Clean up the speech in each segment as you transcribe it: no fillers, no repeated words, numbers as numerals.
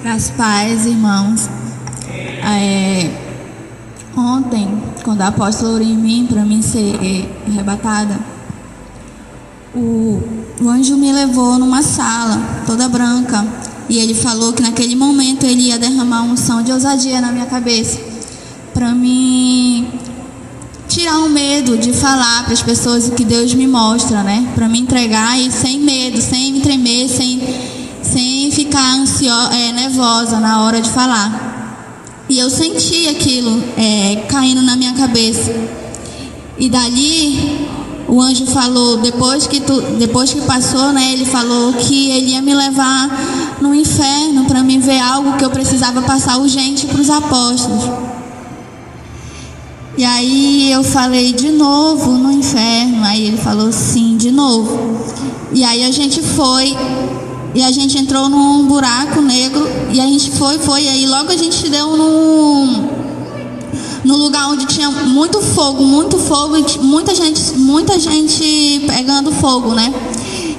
Graças pais, irmãos. Ontem, quando a apóstola orou em mim para mim ser arrebatada, o anjo me levou numa sala toda branca e ele falou que naquele momento ele ia derramar uma unção de ousadia na minha cabeça para mim tirar o medo de falar para as pessoas o que Deus me mostra, né? Para me entregar e sem medo, sem me tremer, sem ficar nervosa na hora de falar. E eu senti aquilo caindo na minha cabeça. E dali o anjo falou, depois que passou, né? Ele falou que ele ia me levar no inferno para mim ver algo que eu precisava passar urgente para os apóstolos. E aí eu falei, de novo no inferno? Aí ele falou, sim, de novo. E aí a gente foi, e a gente entrou num buraco negro, e a gente foi, e aí logo a gente deu no lugar onde tinha muito fogo, e muita gente pegando fogo, né?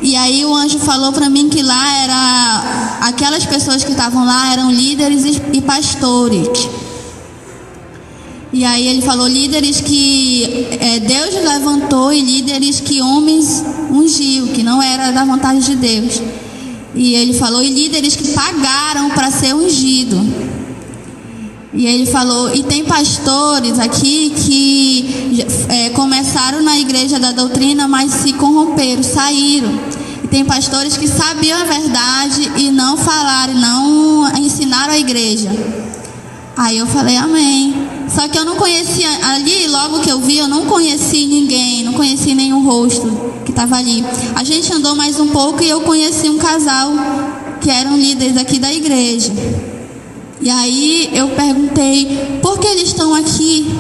E aí o anjo falou para mim que lá aquelas pessoas que estavam lá eram líderes e pastores. E aí ele falou, líderes que Deus levantou e líderes que homens ungiu, que não era da vontade de Deus. E ele falou, e líderes que pagaram para ser ungido. E ele falou, e tem pastores aqui que começaram na igreja da doutrina, mas se corromperam, saíram. E tem pastores que sabiam a verdade e não falaram, não ensinaram a igreja. Aí eu falei, amém. Só que eu não conhecia, ali logo que eu vi, eu não conheci ninguém, não conheci nenhum rosto que estava ali. A gente andou mais um pouco e eu conheci um casal que eram líderes aqui da igreja. E aí eu perguntei, por que eles estão aqui?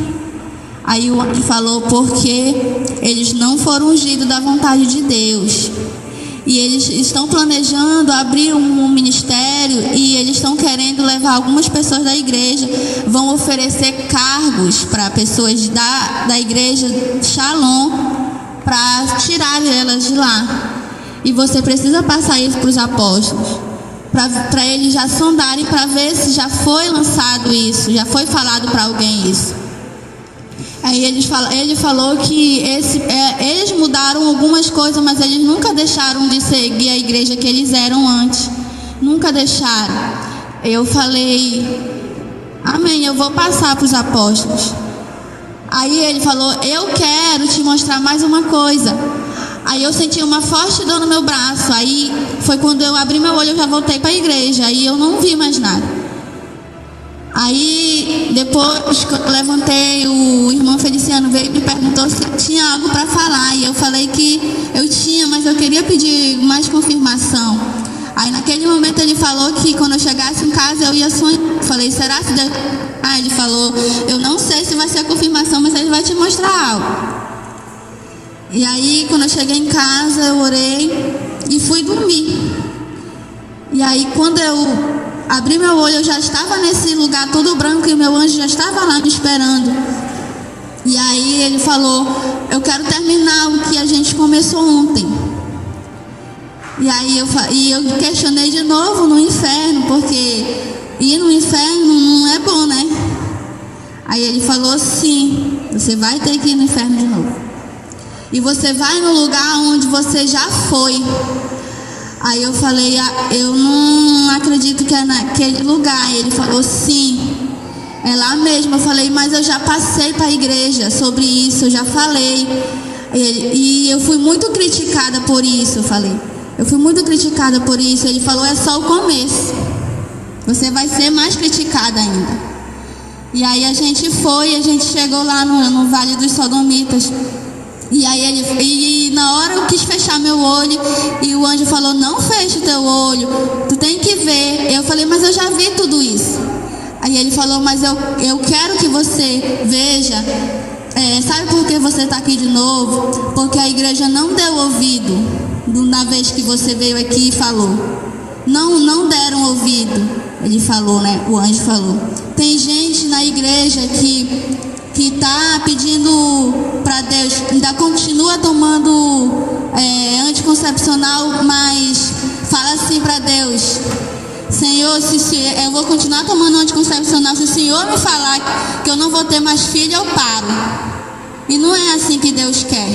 Aí o anjo falou, porque eles não foram ungidos da vontade de Deus. E eles estão planejando abrir um ministério e eles estão querendo levar algumas pessoas da igreja, vão oferecer cargos para pessoas da igreja Shalom para tirar elas de lá. E você precisa passar isso para os apóstolos, para eles já sondarem, para ver se já foi lançado isso, já foi falado para alguém isso. Aí ele falou que eles mudaram algumas coisas, mas eles nunca deixaram de seguir a igreja que eles eram antes. Nunca deixaram. Eu falei, amém, eu vou passar para os apóstolos. Aí ele falou, eu quero te mostrar mais uma coisa. Aí eu senti uma forte dor no meu braço. Aí foi quando eu abri meu olho, eu já voltei para a igreja. Aí eu não vi mais nada. Aí depois que eu levantei, o irmão Feliciano veio e me perguntou se eu tinha algo para falar. E eu falei que eu tinha, mas eu queria pedir mais confirmação. Aí naquele momento ele falou que quando eu chegasse em casa eu ia sonhar. Eu falei, será que Deus... Ele falou, eu não sei se vai ser a confirmação, mas ele vai te mostrar algo. E aí quando eu cheguei em casa eu orei e fui dormir. E aí quando eu abri meu olho, eu já estava nesse lugar todo branco e o meu anjo já estava lá me esperando. E aí ele falou, eu quero terminar o que a gente começou ontem. E aí eu questionei de novo no inferno, porque ir no inferno não é bom, né? Aí ele falou, sim, você vai ter que ir no inferno de novo. E você vai no lugar onde você já foi. Aí eu falei, eu não acredito que é naquele lugar. E ele falou, sim, é lá mesmo. Eu falei, mas eu já passei para a igreja sobre isso, eu já falei. E eu fui muito criticada por isso, eu falei. Eu fui muito criticada por isso. Ele falou, é só o começo. Você vai ser mais criticada ainda. E aí a gente chegou lá no Vale dos Sodomitas. E aí na hora eu quis fechar meu olho e o anjo falou, não feche o teu olho, tu tem que ver. Eu falei, mas eu já vi tudo isso. Aí ele falou, mas eu quero que você veja. Sabe por que você está aqui de novo? Porque a igreja não deu ouvido na vez que você veio aqui e falou. Não deram ouvido. Ele falou, né? O anjo falou. Tem gente na igreja que está pedindo para Deus, ainda continua tomando anticoncepcional, mas fala assim para Deus, Senhor, se eu vou continuar tomando anticoncepcional, se o Senhor me falar que eu não vou ter mais filho, eu paro. E não é assim que Deus quer.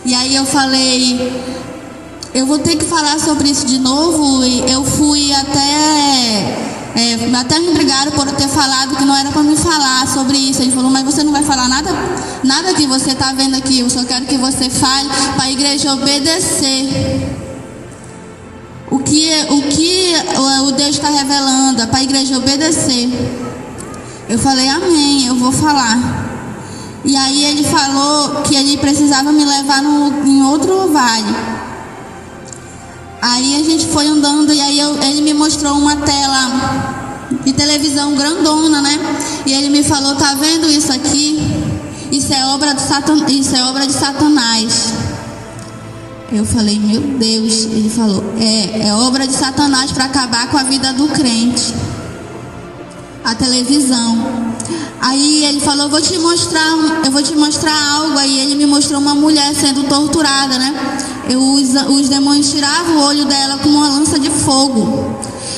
E aí eu falei, eu vou ter que falar sobre isso de novo. E eu fui até me brigaram por eu ter falado que não era para me falar sobre isso. Ele falou, mas você não vai falar nada que você está vendo aqui. Eu só quero que você fale para a igreja obedecer. O que o Deus está revelando é para a igreja obedecer. Eu falei, amém, eu vou falar. E aí ele falou que ele precisava me levar em outro vale. Aí a gente foi andando e aí ele me mostrou uma tela de televisão grandona, né? E ele me falou, tá vendo isso aqui? Isso é obra de Satanás. Eu falei, meu Deus. Ele falou, é obra de Satanás para acabar com a vida do crente. A televisão. Aí ele falou, eu vou te mostrar algo. Aí ele me mostrou uma mulher sendo torturada, né? Os demônios tiravam o olho dela com uma lança de fogo.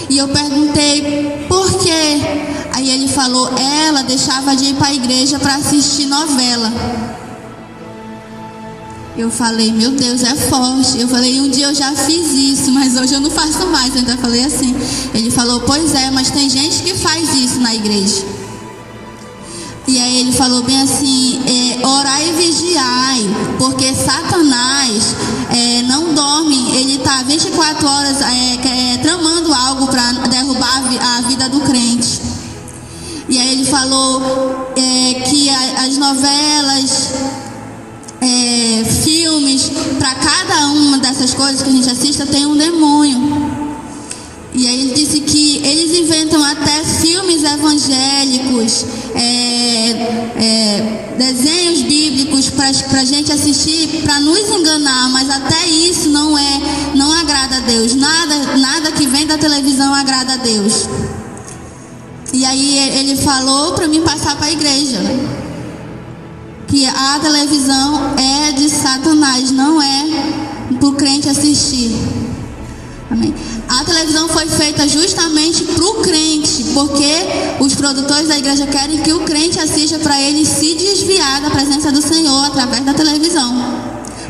E eu perguntei, por quê? Aí ele falou, ela deixava de ir para a igreja para assistir novela. Eu falei, meu Deus, é forte. Eu falei, um dia eu já fiz isso, mas hoje eu não faço mais. Eu ainda falei assim. Ele falou, pois é, mas tem gente que faz isso na igreja. E aí ele falou bem assim, orai e vigiai, porque Satanás não dorme. Ele está 24 horas tramando algo para derrubar a vida do crente. E aí ele falou que as novelas, filmes, para cada uma dessas coisas que a gente assista tem um demônio. E aí ele disse que eles inventam até filmes evangélicos, desenhos bíblicos para a gente assistir, para nos enganar, mas até isso não agrada a Deus. Nada que vem da televisão agrada a Deus. E aí ele falou para mim passar para a igreja, que a televisão é de Satanás, não é para o crente assistir. Amém. A televisão foi feita justamente para o crente, porque os produtores da igreja querem que o crente assista para ele se desviar da presença do Senhor através da televisão.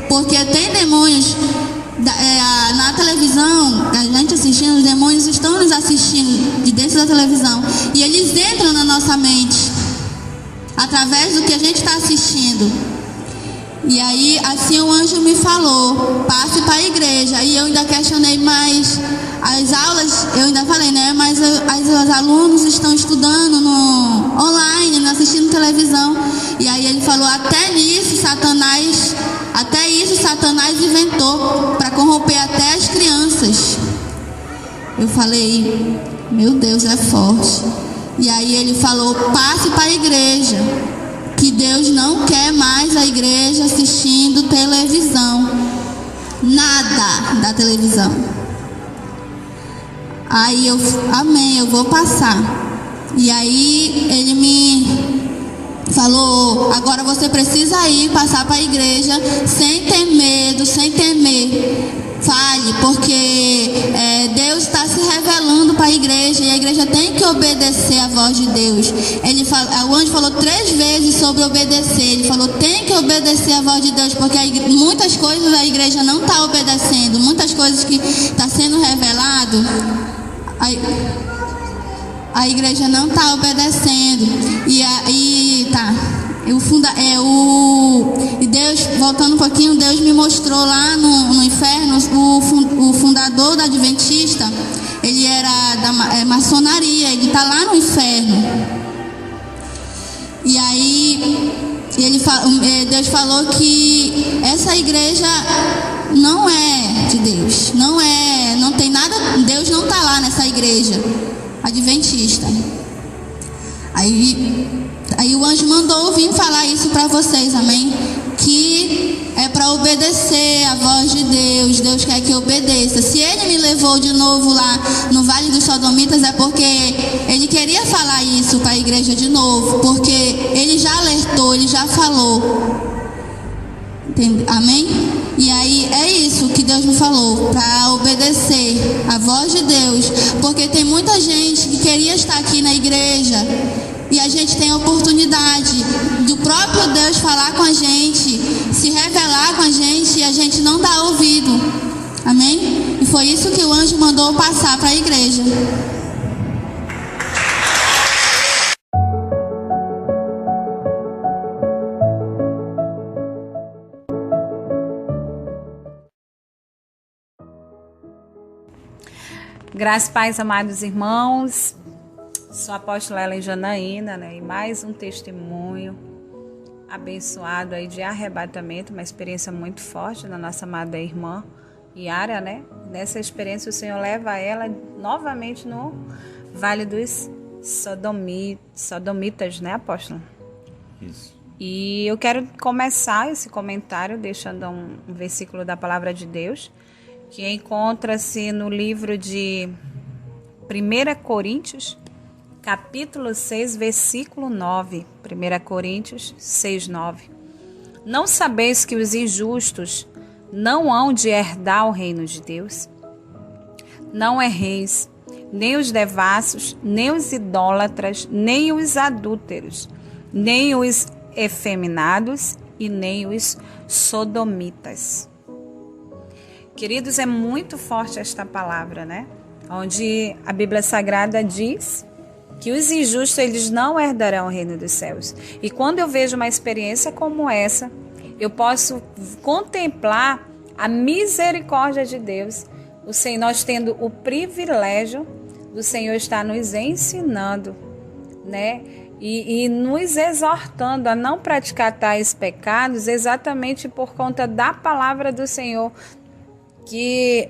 Porque tem demônios na televisão, a gente assistindo, os demônios estão nos assistindo de dentro da televisão. E eles entram na nossa mente através do que a gente está assistindo. E aí, assim o anjo me falou, passe para a igreja. E eu ainda questionei, mas as aulas, eu ainda falei, né? Mas os alunos estão estudando online, assistindo televisão. E aí ele falou, até isso Satanás inventou para corromper até as crianças. Eu falei, meu Deus, é forte. E aí ele falou, passe para a igreja, que Deus não quer mais a igreja assistindo televisão. Nada da televisão. Aí amém, eu vou passar. E aí ele me falou, agora você precisa ir passar para a igreja sem ter medo, sem temer. Fale, porque Deus está se revelando para a igreja e a igreja tem que obedecer a voz de Deus. O anjo falou 3 vezes sobre obedecer. Ele falou, tem que obedecer a voz de Deus, porque muitas coisas a igreja não está obedecendo, muitas coisas que está sendo revelado, a igreja não está obedecendo. E tá. E Deus, voltando um pouquinho, Deus me mostrou lá no inferno, o fundador da Adventista, ele era da maçonaria, ele está lá no inferno. E aí Deus falou que essa igreja não é de Deus, não tem nada, Deus não está lá nessa igreja adventista. Aí o anjo mandou vir falar isso para vocês, amém? Que é para obedecer a voz de Deus. Deus quer que obedeça. Se ele me levou de novo lá no Vale dos Sodomitas, é porque ele queria falar isso para a igreja de novo, porque ele já alertou, ele já falou. Entende? Amém? E aí é isso que Deus me falou, para obedecer a voz de Deus, porque tem muita gente que queria estar aqui na igreja e a gente tem a oportunidade do próprio Deus falar com a gente, se revelar com a gente, e a gente não dá ouvido. Amém? E foi isso que o anjo mandou passar para a igreja. Graças e paz, amados irmãos. Sou a apóstola Ellen Janaína, né? E mais um testemunho abençoado aí de arrebatamento, uma experiência muito forte da nossa amada irmã Yara, né? Nessa experiência o Senhor leva ela novamente no Vale dos Sodomitas, né, apóstolo? Isso. E eu quero começar esse comentário deixando um versículo da palavra de Deus, que encontra-se no livro de 1 Coríntios, capítulo 6, versículo 9. 1 Coríntios 6, 9. Não sabeis que os injustos não hão de herdar o reino de Deus? Não erreis, nem os devassos, nem os idólatras, nem os adúlteros, nem os efeminados e nem os sodomitas. Queridos, é muito forte esta palavra, né? Onde a Bíblia Sagrada diz que os injustos, eles não herdarão o reino dos céus. E quando eu vejo uma experiência como essa, eu posso contemplar a misericórdia de Deus. O Senhor, nós tendo o privilégio do Senhor estar nos ensinando, né? E nos exortando a não praticar tais pecados exatamente por conta da palavra do Senhor, que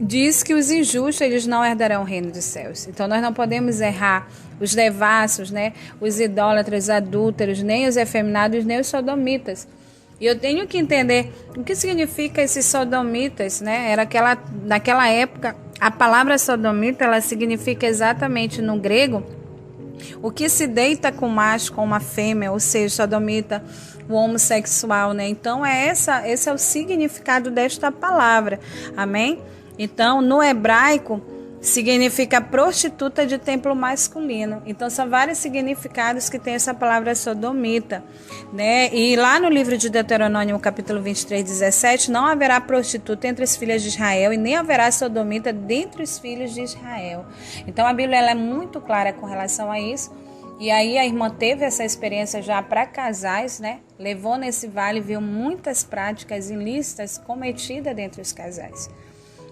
diz que os injustos, eles não herdarão o reino dos céus. Então nós não podemos errar os devassos, né? Os idólatras, adúlteros, nem os efeminados, nem os sodomitas. E eu tenho que entender o que significa esses sodomitas, né? Naquela época, a palavra sodomita, ela significa exatamente no grego o que se deita com macho, com uma fêmea, ou seja, sodomita, o homossexual, né? Então esse é o significado desta palavra, amém? Então no hebraico significa prostituta de templo masculino. Então são vários significados que tem essa palavra sodomita, né? E lá no livro de Deuteronômio, capítulo 23, 17, não haverá prostituta entre as filhas de Israel e nem haverá sodomita dentre os filhos de Israel. Então a Bíblia, ela é muito clara com relação a isso. E aí a irmã teve essa experiência já para casais, né? Levou nesse vale, viu muitas práticas ilícitas cometidas dentre os casais.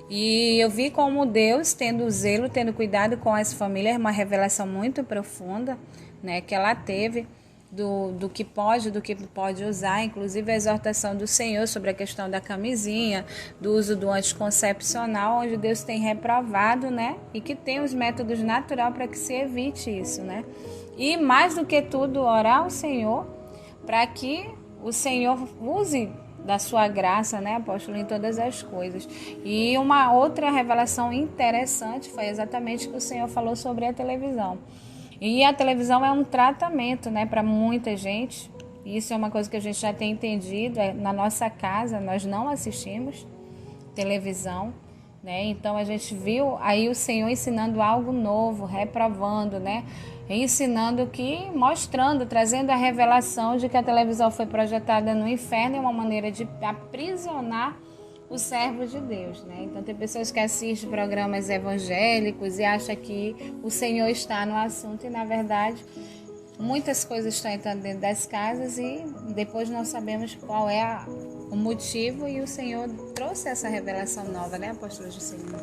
E eu vi como Deus, tendo zelo, tendo cuidado com as famílias, uma revelação muito profunda, né, que ela teve do que pode usar, inclusive a exortação do Senhor sobre a questão da camisinha, do uso do anticoncepcional, onde Deus tem reprovado, né, e que tem os métodos naturais para que se evite isso, né. E mais do que tudo, orar ao Senhor para que o Senhor use da sua graça, né, apóstolo, em todas as coisas. E uma outra revelação interessante foi exatamente que o Senhor falou sobre a televisão. E a televisão é um tratamento, né, para muita gente. Isso é uma coisa que a gente já tem entendido. Na nossa casa nós não assistimos televisão, né? Então a gente viu aí o Senhor ensinando algo novo, reprovando, né? Ensinando mostrando, trazendo a revelação de que a televisão foi projetada no inferno, é uma maneira de aprisionar os servos de Deus, né? Então tem pessoas que assistem programas evangélicos e acham que o Senhor está no assunto e na verdade muitas coisas estão entrando dentro das casas e depois nós sabemos qual é o motivo, e o Senhor trouxe essa revelação nova, né, apóstolo Juscelino?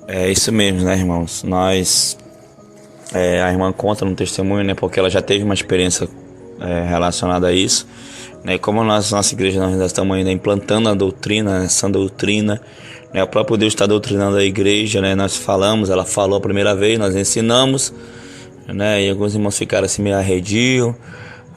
É isso mesmo, né, irmãos? A irmã conta no testemunho, né, porque ela já teve uma experiência relacionada a isso, né, como nossa igreja, nós ainda estamos ainda implantando a doutrina, essa doutrina, né, o próprio Deus está doutrinando a igreja, né, nós falamos, ela falou a primeira vez, nós ensinamos, né, e alguns irmãos ficaram assim meio arredio,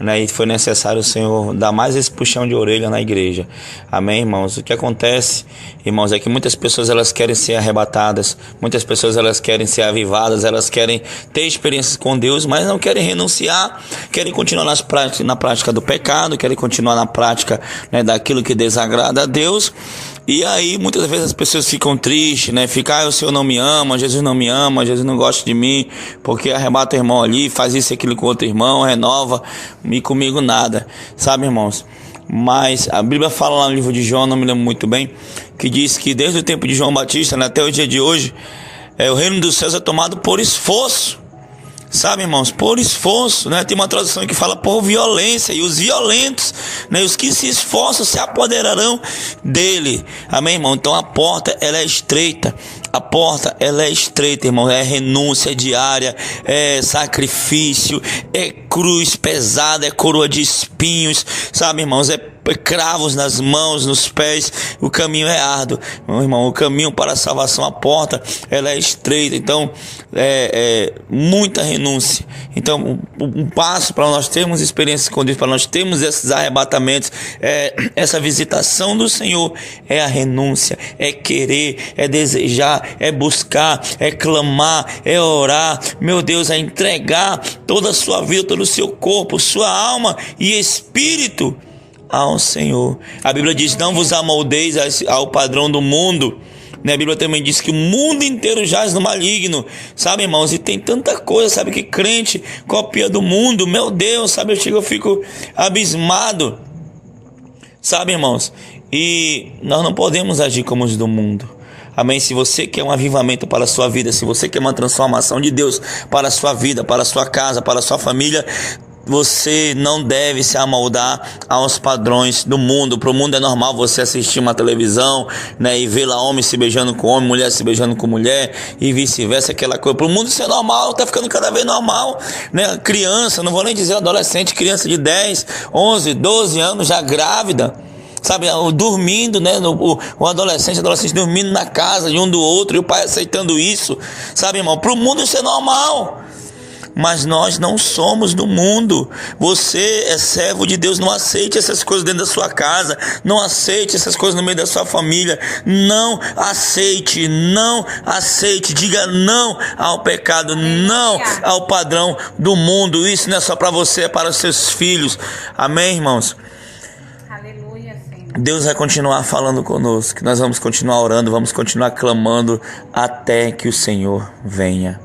né? E foi necessário o Senhor dar mais esse puxão de orelha na igreja. Amém, irmãos? O que acontece, irmãos, é que muitas pessoas elas querem ser arrebatadas, muitas pessoas elas querem ser avivadas, elas querem ter experiências com Deus, mas não querem renunciar, querem continuar na prática do pecado, querem continuar na prática, né, daquilo que desagrada a Deus. E aí muitas vezes as pessoas ficam tristes, né? O Senhor não me ama, Jesus não me ama, Jesus não gosta de mim, porque arrebata o irmão ali, faz isso e aquilo com outro irmão, renova, e comigo nada, sabe, irmãos? Mas a Bíblia fala lá no livro de João, não me lembro muito bem, que diz que desde o tempo de João Batista, né, até o dia de hoje, o reino dos céus é tomado por esforço. Sabe, irmãos, por esforço, né? Tem uma tradução que fala por violência, e os violentos, né, os que se esforçam se apoderarão dele. Amém, irmão? Então a porta ela é estreita. A porta ela é estreita, irmão. É renúncia diária, é sacrifício, é cruz pesada, é coroa de espinhos, sabe, irmãos? É cravos nas mãos, nos pés. O caminho é árduo, meu irmão. O caminho para a salvação, a porta ela é estreita. Então muita renúncia. Então um passo para nós termos experiências com Deus, para nós termos esses arrebatamentos, essa visitação do Senhor, é a renúncia, é querer, é desejar, é buscar, é clamar, é orar, meu Deus, é entregar toda a sua vida, todo o seu corpo, sua alma e espírito ao Senhor. A Bíblia diz: não vos amoldeis ao padrão do mundo, né? A Bíblia também diz que o mundo inteiro jaz no maligno, sabe, irmãos? E tem tanta coisa, sabe, que crente copia do mundo, meu Deus, sabe? Eu fico abismado, sabe, irmãos? E nós não podemos agir como os do mundo. Amém? Se você quer um avivamento para a sua vida, se você quer uma transformação de Deus para a sua vida, para a sua casa, para a sua família, você não deve se amoldar aos padrões do mundo. Para o mundo é normal você assistir uma televisão, né, e ver lá homem se beijando com homem, mulher se beijando com mulher e vice-versa, aquela coisa. Para o mundo isso é normal, está ficando cada vez normal, né? Criança, não vou nem dizer adolescente, criança de 10, 11, 12 anos já grávida, sabe, dormindo, né? O adolescente dormindo na casa de um do outro e o pai aceitando isso, sabe, irmão? Para o mundo isso é normal. Mas nós não somos do mundo. Você é servo de Deus. Não aceite essas coisas dentro da sua casa. Não aceite essas coisas no meio da sua família. Não aceite, não aceite. Diga não ao pecado, não ao padrão do mundo. Isso não é só para você, é para os seus filhos. Amém, irmãos? Aleluia, Senhor. Deus vai continuar falando conosco. Nós vamos continuar orando, vamos continuar clamando até que o Senhor venha.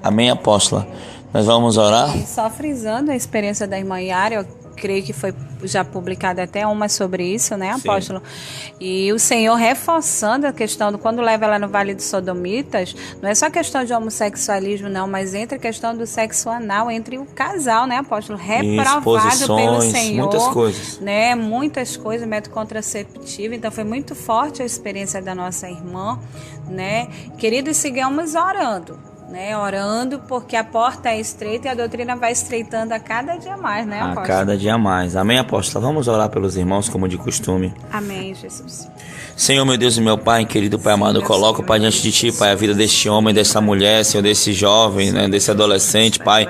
Amém, apóstola? Nós vamos orar. E só frisando a experiência da irmã Yara, eu creio que foi já publicada até uma sobre isso, né, apóstolo? Sim. E o Senhor reforçando a questão do quando leva ela no Vale dos Sodomitas, não é só questão de homossexualismo, não, mas entra a questão do sexo anal entre o casal, né, apóstolo? Reprovado pelo Senhor. Muitas coisas. Né, muitas coisas, método contraceptivo. Então foi muito forte a experiência da nossa irmã, né? Queridos, sigamos orando. Né, orando, porque a porta é estreita e a doutrina vai estreitando a cada dia mais, né, apóstolo? A cada dia mais. Amém, apóstolo? Vamos orar pelos irmãos, como de costume. Amém, Jesus. Senhor, meu Deus e meu Pai, querido Pai amado, eu coloco, Pai, diante de Ti, Pai, a vida deste homem, dessa mulher, Senhor, desse jovem, né, desse adolescente, Pai,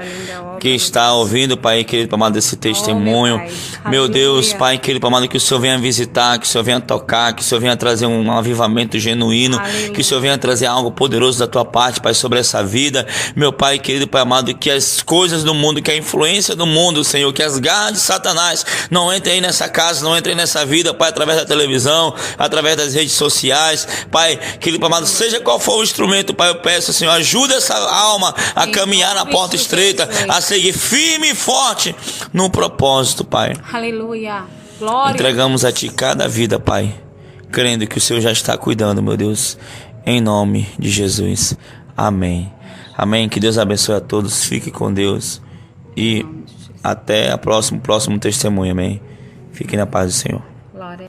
que está ouvindo, Pai, querido Pai amado, desse testemunho. Meu Deus, Pai, querido Pai amado, que o Senhor venha visitar, que o Senhor venha tocar, que o Senhor venha trazer um avivamento genuíno, que o Senhor venha trazer algo poderoso da Tua parte, Pai, sobre essa vida. Meu Pai, querido Pai amado, que as coisas do mundo, que a influência do mundo, Senhor, que as garras de Satanás não entrem aí nessa casa, não entrem nessa vida, Pai, através da televisão, através das redes sociais, Pai, querido Pai amado, seja qual for o instrumento, Pai, eu peço, Senhor, ajuda essa alma a caminhar na porta estreita, a seguir firme e forte no propósito, Pai. Aleluia. Glória. Entregamos a Ti cada vida, Pai, crendo que o Senhor já está cuidando, meu Deus, em nome de Jesus. Amém. Amém. Que Deus abençoe a todos. Fique com Deus. E até o próximo testemunho. Amém. Fiquem na paz do Senhor. Glória.